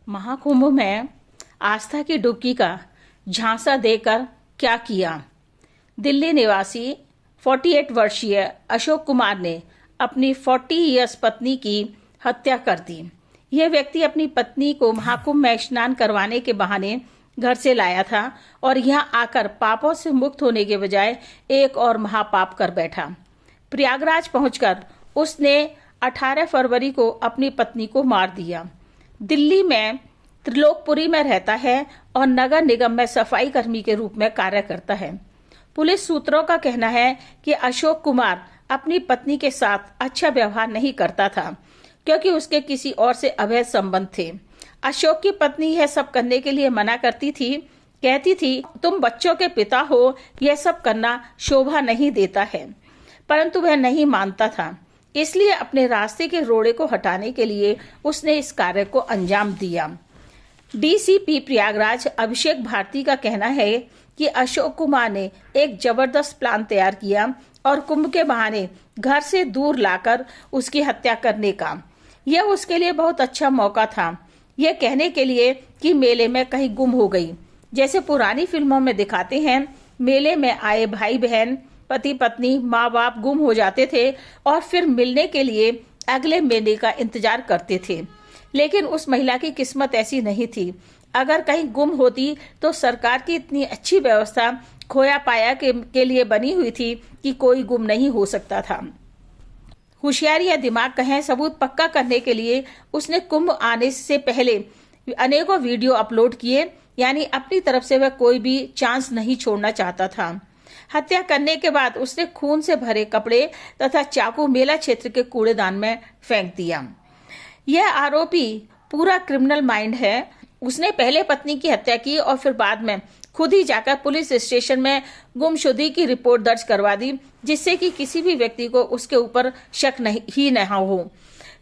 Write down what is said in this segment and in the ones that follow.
महाकुंभ में आस्था की डुबकी का झांसा देकर क्या किया। दिल्ली निवासी 48 वर्षीय अशोक कुमार ने अपनी 40 इयर्स पत्नी की हत्या कर दी। यह व्यक्ति अपनी पत्नी को महाकुंभ में स्नान करवाने के बहाने घर से लाया था और यहां आकर पापों से मुक्त होने के बजाय एक और महापाप कर बैठा। प्रयागराज पहुंचकर उसने 18 फरवरी को अपनी पत्नी को मार दिया। दिल्ली में त्रिलोकपुरी में रहता है और नगर निगम में सफाई कर्मी के रूप में कार्य करता है। पुलिस सूत्रों का कहना है कि अशोक कुमार अपनी पत्नी के साथ अच्छा व्यवहार नहीं करता था क्योंकि उसके किसी और से अवैध संबंध थे। अशोक की पत्नी यह सब करने के लिए मना करती थी, कहती थी तुम बच्चों के पिता हो, यह सब करना शोभा नहीं देता है, परंतु वह नहीं मानता था। इसलिए अपने रास्ते के रोड़े को हटाने के लिए उसने इस कार्य को अंजाम दिया। डीसीपी प्रयागराज अभिषेक भारती का कहना है कि अशोक कुमार ने एक जबरदस्त प्लान तैयार किया और कुंभ के बहाने घर से दूर लाकर उसकी हत्या करने का। यह उसके लिए बहुत अच्छा मौका था, यह कहने के लिए कि मेले में कहीं गुम हो गई। जैसे पुरानी फिल्मों में दिखाते हैं, मेले में आए भाई बहन, पति पत्नी, माँ बाप गुम हो जाते थे और फिर मिलने के लिए अगले मेले का इंतजार करते थे। लेकिन उस महिला की किस्मत ऐसी नहीं थी। अगर कहीं गुम होती तो सरकार की इतनी अच्छी व्यवस्था खोया पाया के लिए बनी हुई थी कि कोई गुम नहीं हो सकता था। होशियारी या दिमाग कहें, सबूत पक्का करने के लिए उसने कुंभ आने से पहले अनेकों वीडियो अपलोड किए, यानी अपनी तरफ से वह कोई भी चांस नहीं छोड़ना चाहता था। हत्या करने के बाद उसने खून से भरे कपड़े तथा चाकू मेला क्षेत्र के कूड़ेदान में फेंक दिया। यह आरोपी पूरा क्रिमिनल माइंड है। उसने पहले पत्नी की हत्या की और फिर बाद में खुद ही जाकर पुलिस स्टेशन में गुमशुदगी की रिपोर्ट दर्ज करवा दी, जिससे कि किसी भी व्यक्ति को उसके ऊपर शक नहीं हो।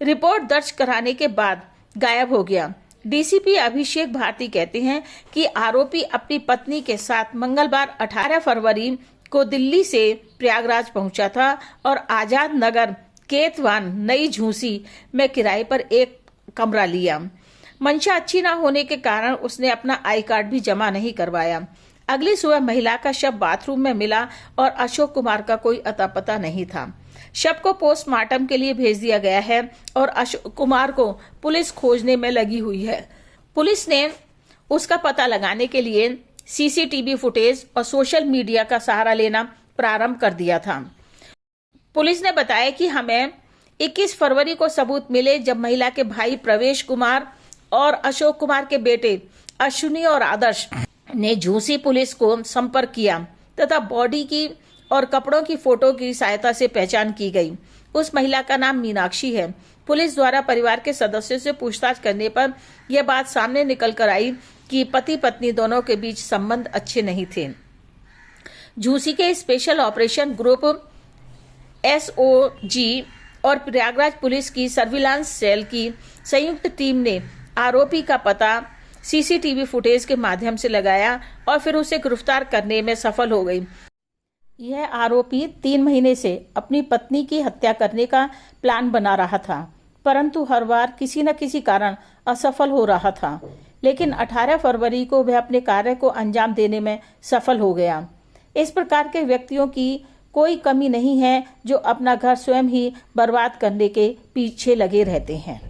रिपोर्ट दर्ज कराने के बाद गायब हो गया। डीसीपी अभिषेक भारती कहते हैं कि आरोपी अपनी पत्नी के साथ मंगलवार 18 फरवरी को दिल्ली से प्रयागराज पहुंचा था और आजाद नगर केतवान नई झूसी में किराए पर एक कमरा लिया। मंशा अच्छी न होने के कारण उसने अपना आई कार्ड भी जमा नहीं करवाया। अगली सुबह महिला का शव बाथरूम में मिला और अशोक कुमार का कोई अता पता नहीं था। शव को पोस्टमार्टम के लिए भेज दिया गया है और अशोक कुमार को पुलिस खोजने में लगी हुई है। पुलिस ने उसका पता लगाने के लिए सीसीटीवी फुटेज और सोशल मीडिया का सहारा लेना प्रारंभ कर दिया था। पुलिस ने बताया कि हमें 21 फरवरी को सबूत मिले जब महिला के भाई प्रवेश कुमार और अशोक कुमार के बेटे अश्विनी और आदर्श ने झूसी पुलिस को संपर्क किया तथा बॉडी की और कपड़ों की फोटो की सहायता से पहचान की गई। उस महिला का नाम मीनाक्षी है। पुलिस द्वारा परिवार के सदस्यों से पूछताछ करने पर यह बात सामने निकल कर आई कि पति पत्नी दोनों के बीच संबंध अच्छे नहीं थे। झूसी के स्पेशल ऑपरेशन ग्रुप एसओजी और प्रयागराज पुलिस की सर्विलांस सेल की संयुक्त टीम ने आरोपी का पता सीसीटीवी फुटेज के माध्यम से लगाया और फिर उसे गिरफ्तार करने में सफल हो गई। यह आरोपी 3 महीने से अपनी पत्नी की हत्या करने का प्लान बना रहा था, परंतु हर बार किसी न किसी कारण असफल हो रहा था। लेकिन 18 फरवरी को वह अपने कार्य को अंजाम देने में सफल हो गया। इस प्रकार के व्यक्तियों की कोई कमी नहीं है जो अपना घर स्वयं ही बर्बाद करने के पीछे लगे रहते हैं।